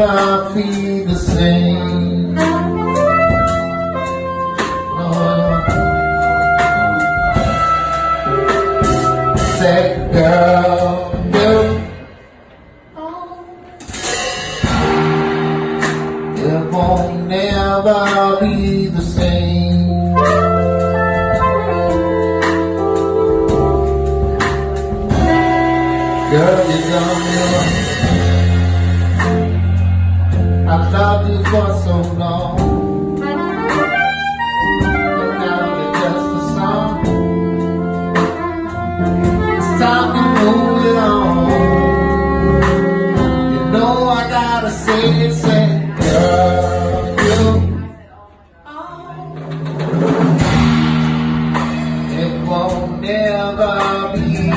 never be the same. Say, girl, it won't never be the same. Girl, you don't know I loved you for so long, but now you're just a song. It's time to move it on. You know I gotta say it, girl, it won't never be